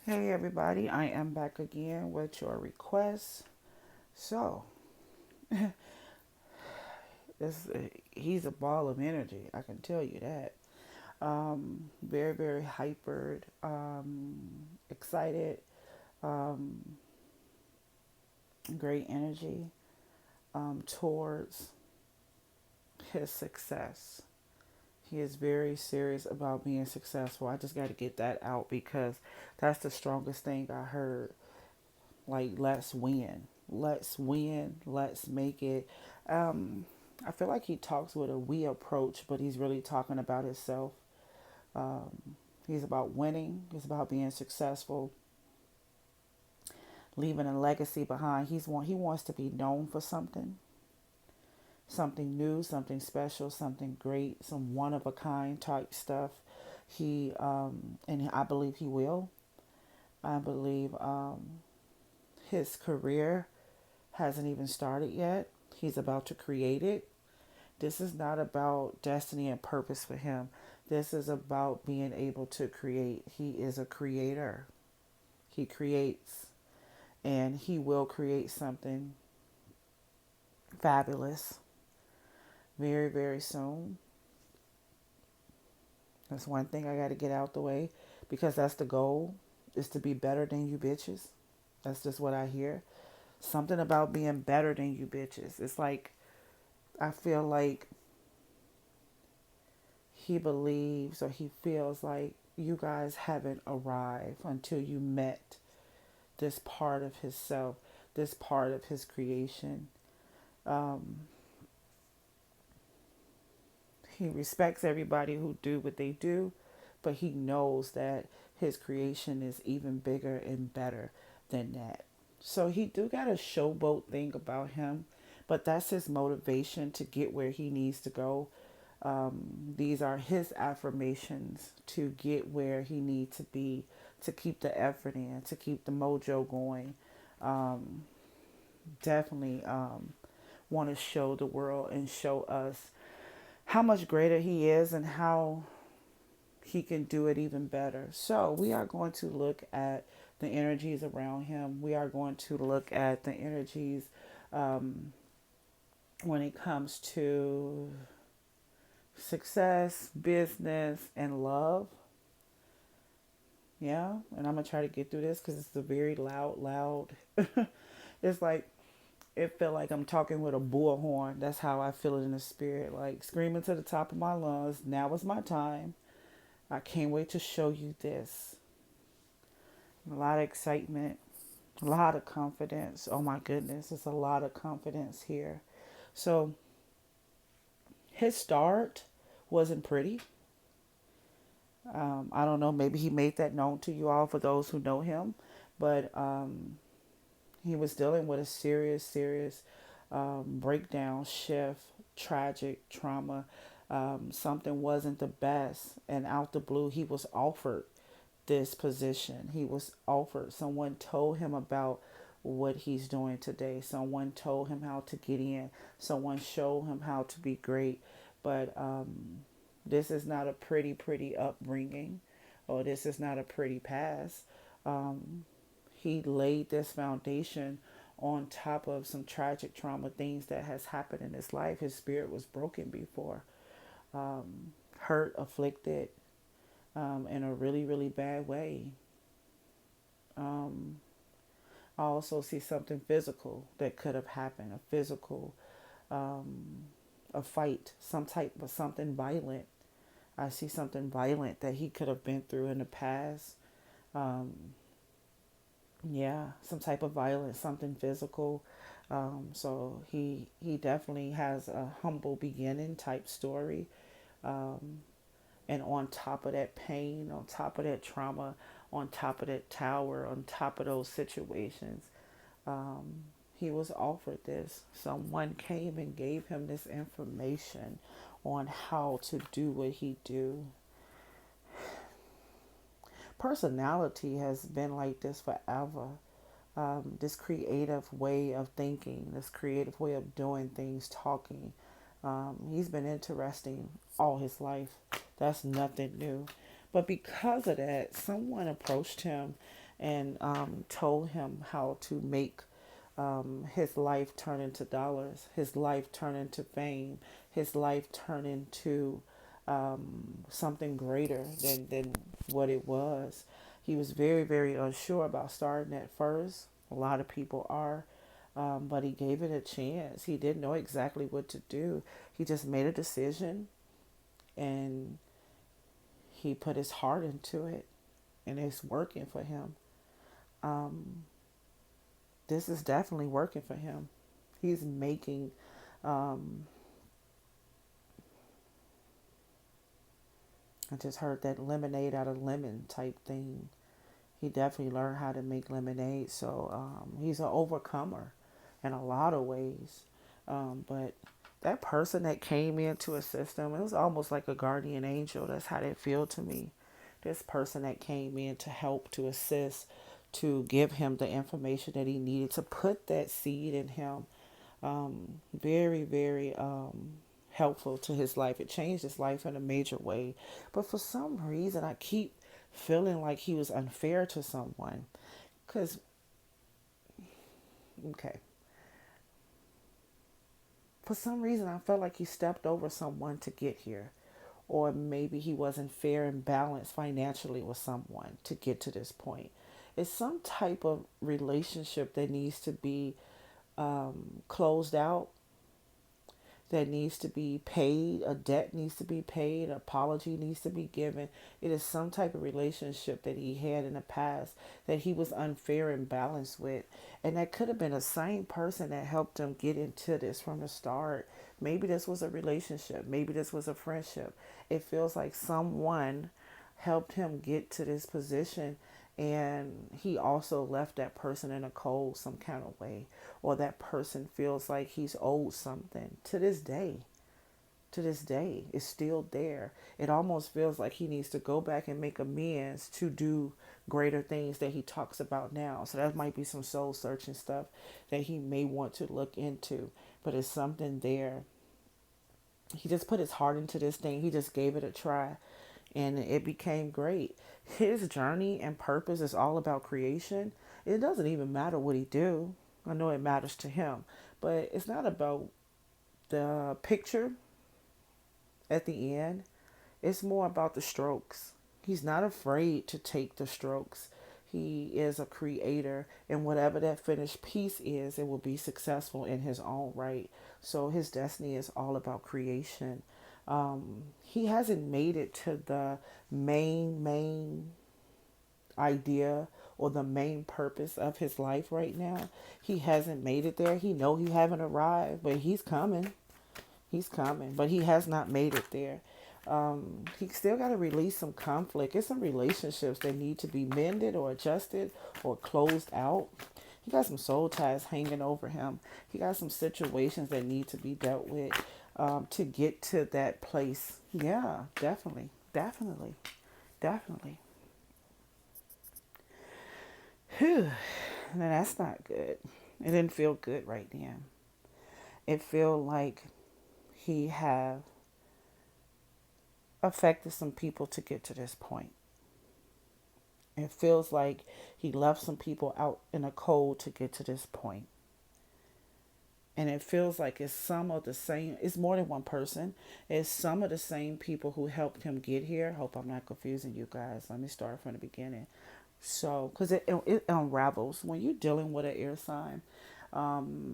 Hey everybody, I am back again with your requests. So, this he's a ball of energy. I can tell you that. Very very hypered, excited, um, great energy towards his success. He is very serious about being successful. I just got to get that out because that's the strongest thing I heard. Like, let's win. Let's win. Let's make it. I feel like he talks with a we approach, but he's really talking about himself. He's about winning. He's about being successful, leaving a legacy behind. He wants to be known for something new, something special, something great, some one of a kind type stuff. And I believe he will. I believe his career hasn't even started yet. He's about to create it. This is not about destiny and purpose for him. This is about being able to create. He is a creator. He creates, and he will create something fabulous very, very soon. That's one thing I got to get out the way because that's the goal, is to be better than you bitches. That's just what I hear. Something about being better than you bitches. It's like, I feel like he believes or he feels like you guys haven't arrived until you met this part of himself, this part of his creation. Um, he respects everybody who do what they do, but he knows that his creation is even bigger and better than that. So he do got a showboat thing about him, but that's his motivation to get where he needs to go. These are his affirmations to get where he needs to be, to keep the effort in, to keep the mojo going. Um, Definitely want to show the world and show us how much greater he is and how he can do it even better. So we are going to look at the energies around him. We are going to look at the energies um, when it comes to success, business, and love. Yeah, and I'm gonna try to get through this because it's a very loud. It's like it felt like I'm talking with a bullhorn. That's how I feel it in the spirit, like screaming to the top of my lungs. Now is my time. I can't wait to show you this. A lot of excitement, a lot of confidence. Oh my goodness, it's a lot of confidence here. So his start wasn't pretty. I don't know, maybe he made that known to you all for those who know him, but he was dealing with a serious breakdown, shift, tragic trauma. Something wasn't the best, and out the blue, he was offered this position. He was offered, someone told him about what he's doing today. Someone told him how to get in. Someone showed him how to be great. But this is not a pretty upbringing, or this is not a pretty past. Um, he laid this foundation on top of some tragic trauma, things that has happened in his life. His spirit was broken before, hurt, afflicted, in a really bad way. Um, I also see something physical that could have happened, a physical, um, a fight, some type of something violent. I see something violent that he could have been through in the past. Um, yeah, some type of violence, something physical. So he definitely has a humble beginning type story. Um, and on top of that pain, on top of that trauma, on top of that tower, on top of those situations, um, he was offered this. Someone came and gave him this information on how to do what he do. Personality has been like this forever. This creative way of thinking, this creative way of doing things, talking. He's been interesting all his life. That's nothing new. But because of that, someone approached him and told him how to make his life turn into dollars, his life turn into fame, his life turn into something greater than what it was. He was very, very unsure about starting at first. A lot of people are. But he gave it a chance. He didn't know exactly what to do. He just made a decision and he put his heart into it, and it's working for him. Um, this is definitely working for him. He's making, um, I just heard that lemonade out of lemon type thing. He definitely learned how to make lemonade. So he's an overcomer in a lot of ways. But that person that came into a system, it was almost like a guardian angel. That's how they feel to me. This person that came in to help, to assist, to give him the information that he needed, to put that seed in him. Very, very helpful to his life. It changed his life in a major way. But for some reason, I keep feeling like he was unfair to someone. Because, okay, for some reason, I felt like he stepped over someone to get here. Or maybe he wasn't fair and balanced financially with someone to get to this point. It's some type of relationship that needs to be closed out, that needs to be paid, a debt needs to be paid, an apology needs to be given. It is some type of relationship that he had in the past that he was unfair and balanced with. And that could have been the same person that helped him get into this from the start. Maybe this was a relationship, maybe this was a friendship. It feels like someone helped him get to this position, and he also left that person in a cold some kind of way, or that person feels like he's owed something to this day. To this day, it's still there. It almost feels like he needs to go back and make amends to do greater things that he talks about now. So that might be some soul searching stuff that he may want to look into, but it's something there. He just put his heart into this thing. He just gave it a try, and it became great. His journey and purpose is all about creation. It doesn't even matter what he do. I know it matters to him, but it's not about the picture at the end. It's more about the strokes. He's not afraid to take the strokes. He is a creator, and whatever that finished piece is, it will be successful in his own right. So his destiny is all about creation. He hasn't made it to the main idea or the main purpose of his life right now. He hasn't made it there. He know he haven't arrived, but he's coming. He's coming, but he has not made it there. He still got to release some conflict. It's some relationships that need to be mended or adjusted or closed out. He got some soul ties hanging over him. He got some situations that need to be dealt with to get to that place. Yeah, definitely, definitely, definitely. Whew. Now that's not good. It didn't feel good right then. It feel like he have affected some people to get to this point. It feels like he left some people out in the cold to get to this point. And it feels like it's some of the same, it's more than one person. It's some of the same people who helped him get here. Hope I'm not confusing you guys. Let me start from the beginning. So, because it unravels when you're dealing with an air sign.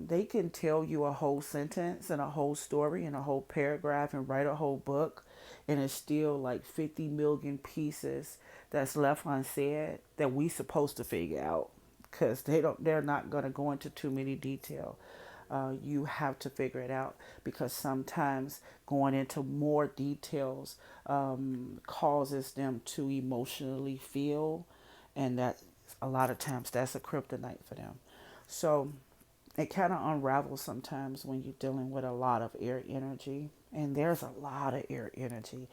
They can tell you a whole sentence and a whole story and a whole paragraph and write a whole book, and it's still like 50 million pieces that's left unsaid that we supposed to figure out, because they're not going to go into too many detail. You have to figure it out, because sometimes going into more details causes them to emotionally feel, and that a lot of times that's a kryptonite for them. So it kind of unravels sometimes when you're dealing with a lot of air energy, and there's a lot of air energy,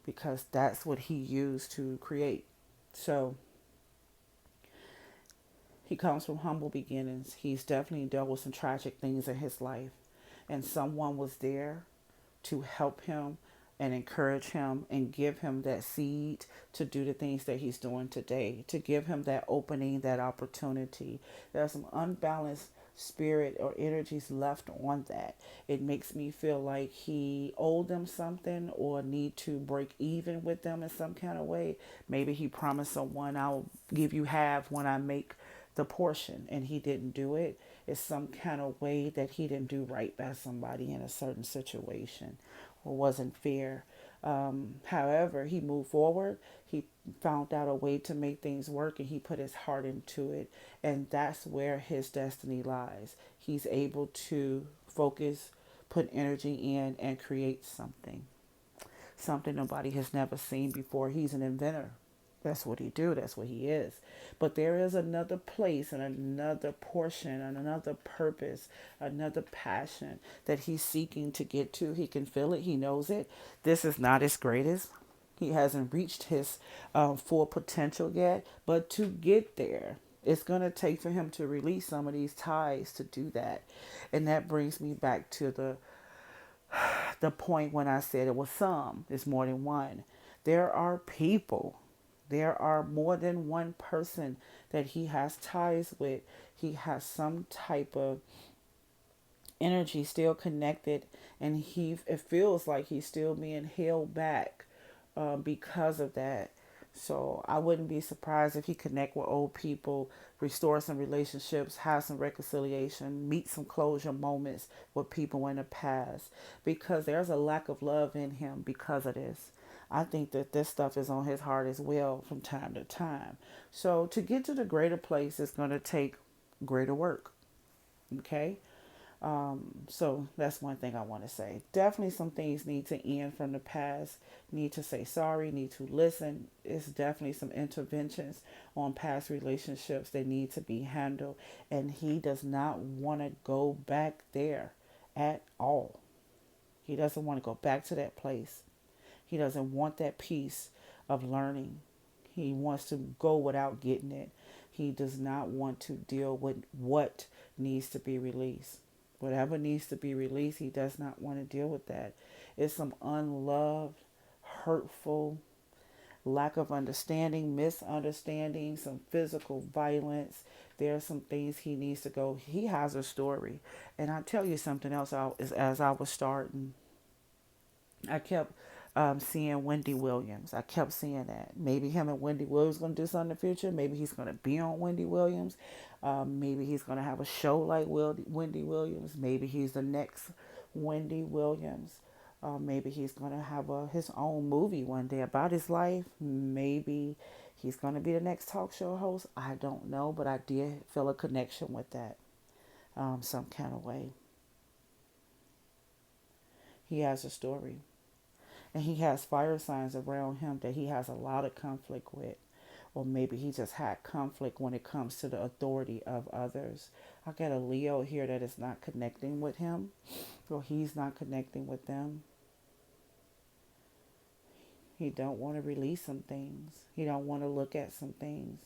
because that's what he used to create. So he comes from humble beginnings. He's definitely dealt with some tragic things in his life, and someone was there to help him and encourage him and give him that seed to do the things that he's doing today, to give him that opening, that opportunity. There's some unbalanced spirit or energies left on that. It makes me feel like he owed them something or need to break even with them in some kind of way. Maybe he promised someone, I'll give you half when I make the portion, and he didn't do it. It's some kind of way that he didn't do right by somebody in a certain situation or wasn't fair. However, he moved forward. He found out a way to make things work, and he put his heart into it. And that's where his destiny lies. He's able to focus, put energy in, and create something nobody has never seen before. He's an inventor. That's what he do. That's what he is. But there is another place and another portion and another purpose, another passion that he's seeking to get to. He can feel it. He knows it. This is not his greatest. He hasn't reached his full potential yet. But to get there, it's going to take for him to release some of these ties to do that. And that brings me back to the point when I said it was some, it's more than one. There are people, there are more than one person that he has ties with. He has some type of energy still connected, and it feels like he's still being held back because of that. So I wouldn't be surprised if he connect with old people, restore some relationships, have some reconciliation, meet some closure moments with people in the past, because there's a lack of love in him because of this. I think that this stuff is on his heart as well from time to time. So to get to the greater place, it's going to take greater work. Okay. So that's one thing I want to say. Definitely some things need to end from the past, need to say sorry, need to listen. It's definitely some interventions on past relationships that need to be handled. And he does not want to go back there at all. He doesn't want to go back to that place. He doesn't want that piece of learning. He wants to go without getting it. He does not want to deal with what needs to be released. Whatever needs to be released, he does not want to deal with that. It's some unloved, hurtful, lack of understanding, misunderstanding, some physical violence. There are some things he needs to go. He has a story. And I'll tell you something else as I was starting. I kept seeing Wendy Williams. I kept seeing that. Maybe him and Wendy Williams going to do something in the future. Maybe he's going to be on Wendy Williams. Maybe he's going to have a show like Wendy Williams. Maybe he's the next Wendy Williams. Maybe he's going to have his own movie one day about his life. Maybe he's going to be the next talk show host. I don't know, but I did feel a connection with that some kind of way. He has a story. And he has fire signs around him that he has a lot of conflict with. Or maybe he just had conflict when it comes to the authority of others. I got a Leo here that is not connecting with him, or he's not connecting with them. He don't want to release some things. He don't want to look at some things.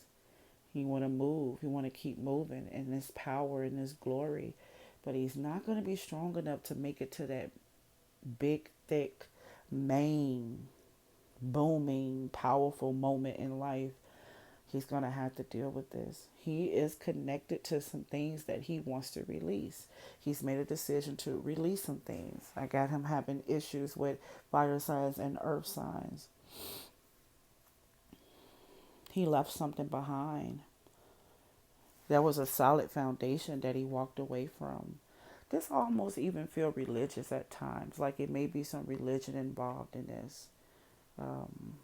He want to move. He want to keep moving in this power and this glory. But he's not going to be strong enough to make it to that big, thick, main, booming, powerful moment in life. He's going to have to deal with this. He is connected to some things that he wants to release. He's made a decision to release some things. I got him having issues with fire signs and earth signs. He left something behind. There was a solid foundation that he walked away from. This almost even feel religious at times, like it may be some religion involved in this. Um,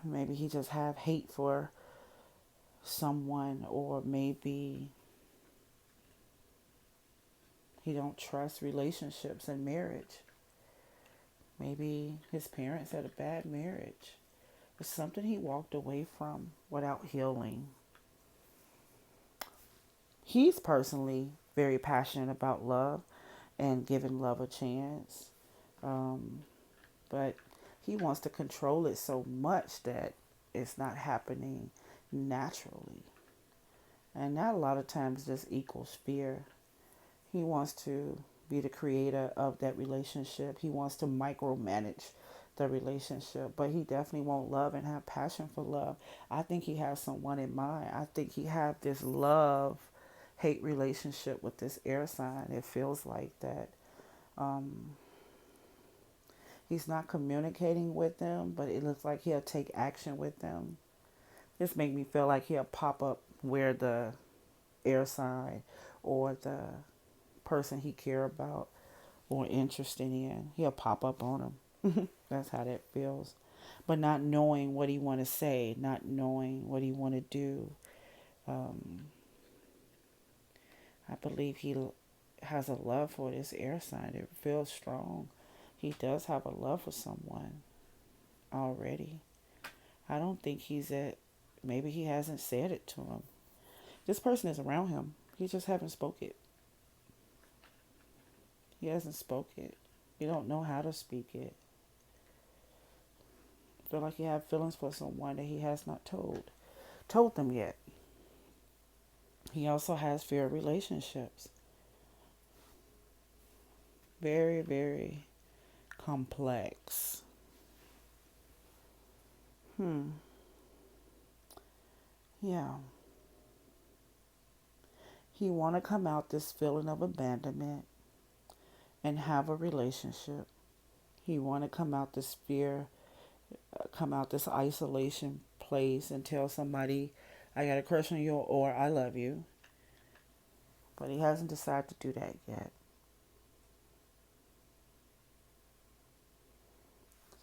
Maybe he just have hate for someone, or maybe he don't trust relationships and marriage. Maybe his parents had a bad marriage. It's something he walked away from without healing. He's personally very passionate about love and giving love a chance. Um, but he wants to control it so much that it's not happening naturally. And that a lot of times just equals fear. He wants to be the creator of that relationship. He wants to micromanage the relationship, but he definitely won't love and have passion for love. I think he has someone in mind. I think he have this love hate relationship with this air sign. It feels like that. Um, he's not communicating with them, but it looks like he'll take action with them. This make me feel like he'll pop up where the air sign or the person he care about or interested in, he'll pop up on him. That's how that feels. But not knowing what he want to say, not knowing what he want to do. Um, I believe he has a love for this air sign. It feels strong. He does have a love for someone already. I don't think he's at, maybe he hasn't said it to him. This person is around him. He just haven't spoke it. He hasn't spoke it. You don't know how to speak it. Feel like you have feelings for someone that he has not told them yet. He also has fear of relationships. Very, very complex. Yeah. He want to come out this feeling of abandonment and have a relationship. He want to come out this fear, come out this isolation place and tell somebody, I got a crush on you or I love you. But he hasn't decided to do that yet.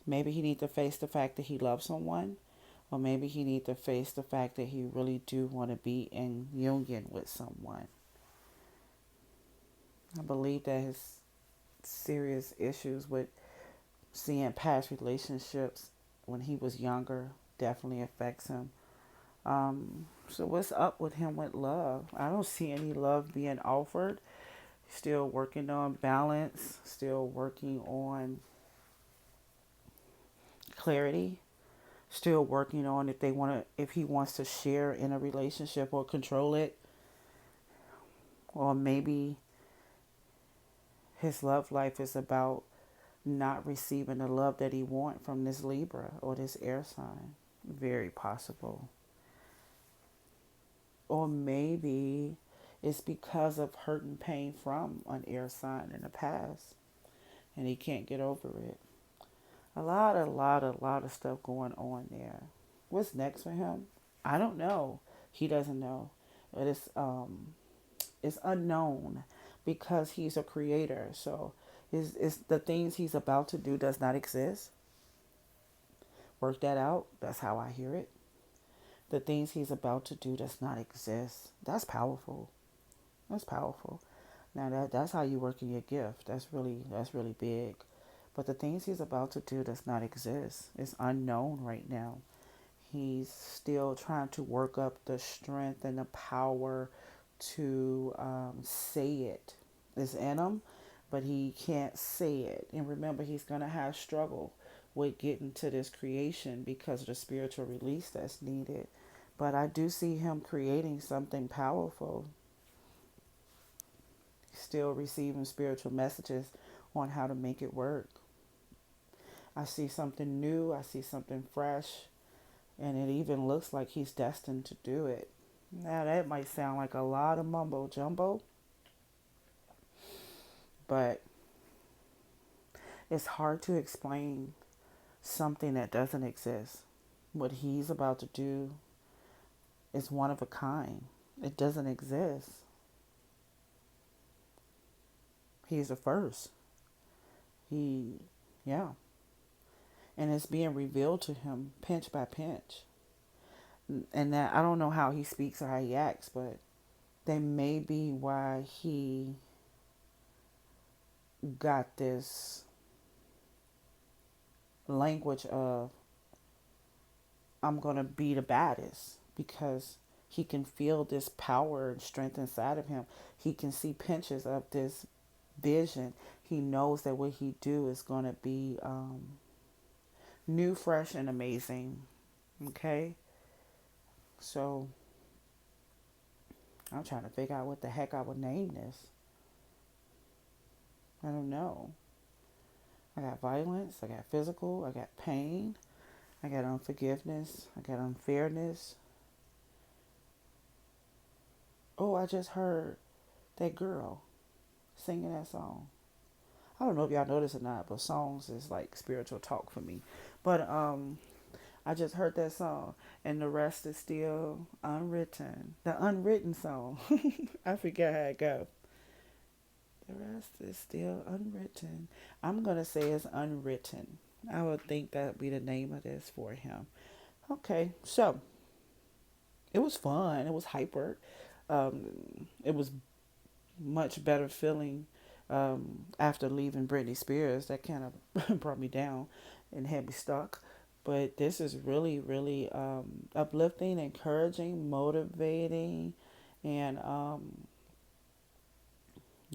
Maybe he needs to face the fact that he loves someone, or maybe he needs to face the fact that he really do want to be in union with someone. I believe that his serious issues with seeing past relationships when he was younger definitely affects him. So what's up with him with love? I don't see any love being offered. Still working on balance, still working on clarity, still working on if he wants to share in a relationship or control it, or maybe his love life is about not receiving the love that he wants from this Libra or this air sign. Very possible. Or maybe it's because of hurt and pain from an air sign in the past and he can't get over it. A lot of stuff going on there. What's next for him? I don't know. He doesn't know. But it's unknown because he's a creator. So is the things he's about to do does not exist. Work that out. That's how I hear it. The things he's about to do does not exist. That's powerful. That's powerful. Now that's how you work in your gift. That's really big. But the things he's about to do does not exist. It's unknown right now. He's still trying to work up the strength and the power to say it. It's in him, but he can't say it. And remember, he's going to have struggle with getting to this creation because of the spiritual release that's needed. But I do see him creating something powerful, still receiving spiritual messages on how to make it work. I see something new. I see something fresh. And it even looks like he's destined to do it. Now, that might sound like a lot of mumbo jumbo, but it's hard to explain something that doesn't exist. What he's about to do is one of a kind. It doesn't exist. He's the first. He, yeah. And it's being revealed to him pinch by pinch. And that I don't know how he speaks or how he acts, but that may be why he got this language of I'm going to be the baddest, because he can feel this power and strength inside of him. He can see pinches of this vision. He knows that what he do is going to be new, fresh, and amazing. Okay? So I'm trying to figure out what the heck I would name this. I don't know. I got violence, I got physical, I got pain, I got unforgiveness, I got unfairness. Oh, I just heard that girl singing that song. I don't know if y'all know this or not, but songs is like spiritual talk for me. But I just heard that song, and the rest is still unwritten. The unwritten song. I forget how it goes. The rest is still unwritten. I'm gonna say it's unwritten. I would think that would be the name of this for him. Okay, so it was fun. It was hyper. It was much better feeling after leaving Britney Spears. That kind of brought me down and had me stuck. But this is really, really uplifting, encouraging, motivating, and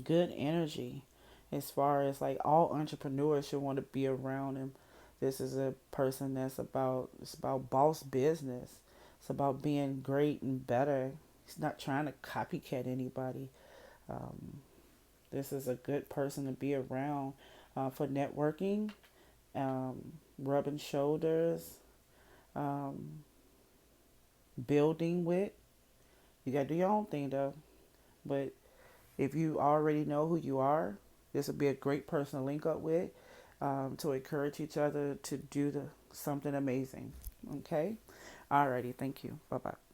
good energy. As far as like all entrepreneurs should want to be around him. This is a person it's about boss business. It's about being great and better. He's not trying to copycat anybody. Um, this is a good person to be around for networking, rubbing shoulders, um, building with. You got to do your own thing though. But if you already know who you are, this would be a great person to link up with to encourage each other to do something amazing. Okay? Alrighty. Thank you. Bye bye.